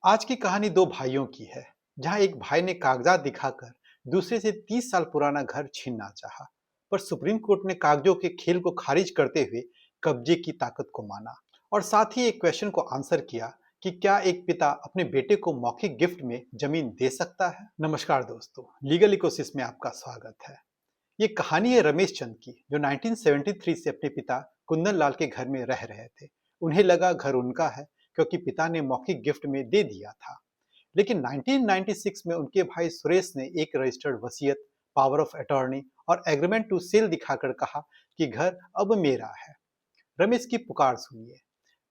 आज की कहानी दो भाइयों की है, जहां एक भाई ने कागजात दिखाकर दूसरे से 30 साल पुराना घर छीनना चाहा, पर सुप्रीम कोर्ट ने कागजों के खेल को खारिज करते हुए कब्जे की ताकत को माना और साथ ही एक क्वेश्चन को आंसर किया कि क्या एक पिता अपने बेटे को मौखिक गिफ्ट में जमीन दे सकता है। नमस्कार दोस्तों, लीगल इकोसिस में आपका स्वागत है। ये कहानी है रमेश चंद की, जो 1973 से अपने पिता कुंदन लाल के घर में रह रहे थे। उन्हें लगा घर उनका है क्योंकि पिता ने मौखिक गिफ्ट में दे दिया था। लेकिन 1996 में उनके भाई सुरेश ने एक रजिस्टर्ड वसीयत, पावर ऑफ अटॉर्नी और एग्रीमेंट टू सेल दिखाकर कहा कि घर अब मेरा है। रमेश की पुकार सुनिए।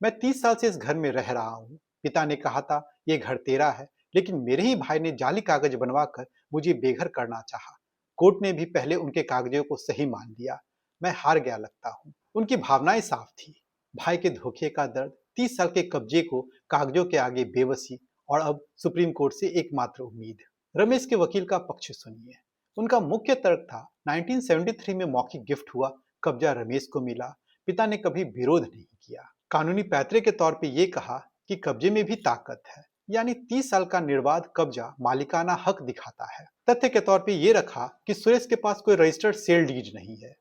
मैं 30 साल से इस घर में रह रहा हूँ। पिता ने कहा था ये घर तेरा है, लेकिन मेरे ही भाई ने जाली कागज बनवाकर मुझे बेघर करना चाहा। कोर्ट ने भी पहले उनके कागजों को सही मान लिया। मैं हार गया लगता हूँ। उनकी भावनाएं साफ थी। भाई के धोखे का दर्द, 30 साल के कब्जे को कागजों के आगे बेबसी और अब सुप्रीम कोर्ट से एकमात्र उम्मीद। रमेश के वकील का पक्ष सुनिए। उनका मुख्य तर्क था 1973 में मौखिक गिफ्ट हुआ, कब्जा रमेश को मिला। पिता ने कभी विरोध नहीं किया। कानूनी पैतरे के तौर पे ये कहा कि कब्जे में भी ताकत है, यानी 30 साल का निर्बाध कब्जा मालिकाना हक दिखाता है। तथ्य के तौर पे ये रखा कि सुरेश के पास कोई रजिस्टर्ड सेल डीड नहीं है,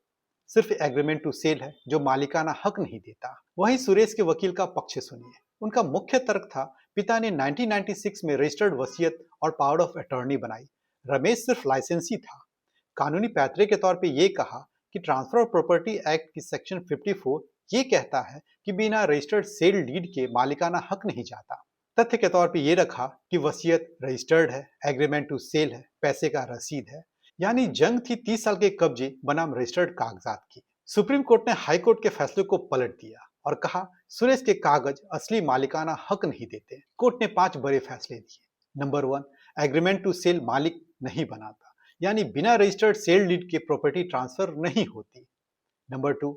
सिर्फ एग्रीमेंट टू सेल है जो मालिकाना हक नहीं देता। वहीं सुरेश के वकील का पक्ष सुनिए। उनका मुख्य तर्क था पिता ने 1996 में रजिस्टर्ड वसीयत और पावर ऑफ अटॉर्नी बनाई, रमेश सिर्फ लाइसेंसी था। कानूनी पैतरे के तौर पे ये कहा कि ट्रांसफर ऑफ प्रॉपर्टी एक्ट की सेक्शन 54 ये कहता है कि बिना रजिस्टर्ड सेल डीड के मालिकाना हक नहीं जाता। तथ्य के तौर पे ये रखा कि वसीयत रजिस्टर्ड है, एग्रीमेंट टू सेल है, पैसे का रसीद है, यानी जंग थी 30 साल के कब्जे बनाम रजिस्टर्ड कागजात की। सुप्रीम कोर्ट ने हाई कोर्ट के फैसले को पलट दिया और कहा सुरेश के कागज असली मालिकाना हक नहीं देते। कोर्ट ने 5 बड़े फैसले दिए। नंबर 1, एग्रीमेंट टू सेल मालिक नहीं बनाता, यानी बिना रजिस्टर्ड सेल डीड के प्रॉपर्टी ट्रांसफर नहीं होती। नंबर 2,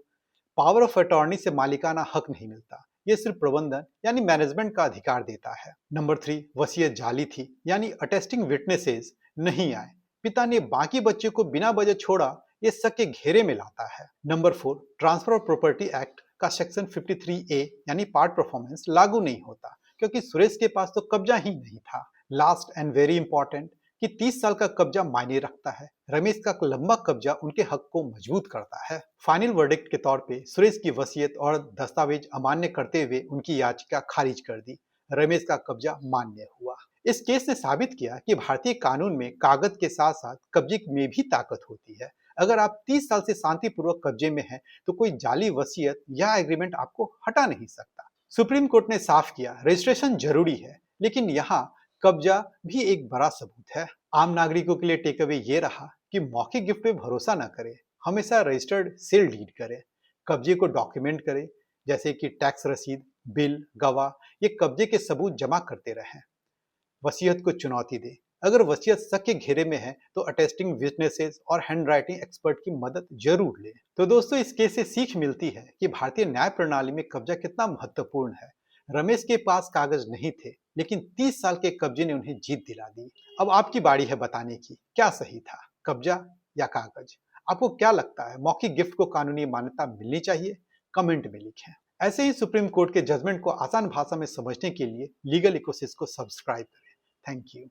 पावर ऑफ अटॉर्नी से मालिकाना हक नहीं मिलता, ये सिर्फ प्रबंधन यानी मैनेजमेंट का अधिकार देता है। नंबर 3, वसीयत जाली थी, यानी अटेस्टिंग विटनेसेस नहीं आए। पिता ने बाकी बच्चे को बिना वजह छोड़ा, ये शक के घेरे में लाता है। Number 4, transfer of property act का सेक्शन 53A यानी पार्ट परफॉर्मेंस लागू नहीं होता, क्योंकि सुरेश के पास तो कब्जा ही नहीं था। लास्ट एंड वेरी इंपॉर्टेंट कि 30 साल का कब्जा मायने रखता है। रमेश का लंबा कब्जा उनके हक को मजबूत करता है। फाइनल वर्डिक्ट के तौर पे सुरेश की वसीयत और दस्तावेज अमान्य करते हुए उनकी याचिका खारिज कर दी। रमेश का कब्जा मान्य हुआ। इस केस ने साबित किया कि भारतीय कानून में कागज के साथ साथ कब्जे में भी ताकत होती है। अगर आप 30 साल से शांतिपूर्वक कब्जे में हैं, तो कोई जाली वसीयत या एग्रीमेंट आपको हटा नहीं सकता। सुप्रीम कोर्ट ने साफ किया रजिस्ट्रेशन जरूरी है, लेकिन यहाँ कब्जा भी एक बड़ा सबूत है। आम नागरिकों के लिए टेक अवे ये रहा कि मौखिक गिफ्ट पे भरोसा न करें, हमेशा रजिस्टर्ड सेल डीड करें, कब्जे को डॉक्यूमेंट करें, जैसे कि टैक्स रसीद, बिल, गवाह, ये कब्जे के सबूत जमा करते रहें। वसीयत को चुनौती दें। अगर वसीयत शक के घेरे में है तो अटेस्टिंग विटनेसेस और हैंडराइटिंग एक्सपर्ट की मदद जरूर लें। तो दोस्तों, इस केस से सीख मिलती है कि भारतीय न्याय प्रणाली में कब्जा कितना महत्वपूर्ण है। रमेश के पास कागज नहीं थे, लेकिन 30 साल के कब्जे ने उन्हें जीत दिला दी। अब आपकी बारी है बताने की क्या सही था, कब्जा या कागज। आपको क्या लगता है, मौखिक गिफ्ट को कानूनी मान्यता मिलनी चाहिए? कमेंट में लिखें। ऐसे ही सुप्रीम कोर्ट के जजमेंट को आसान भाषा में समझने के लिए लीगल इकोसिस को सब्सक्राइब करें। Thank you.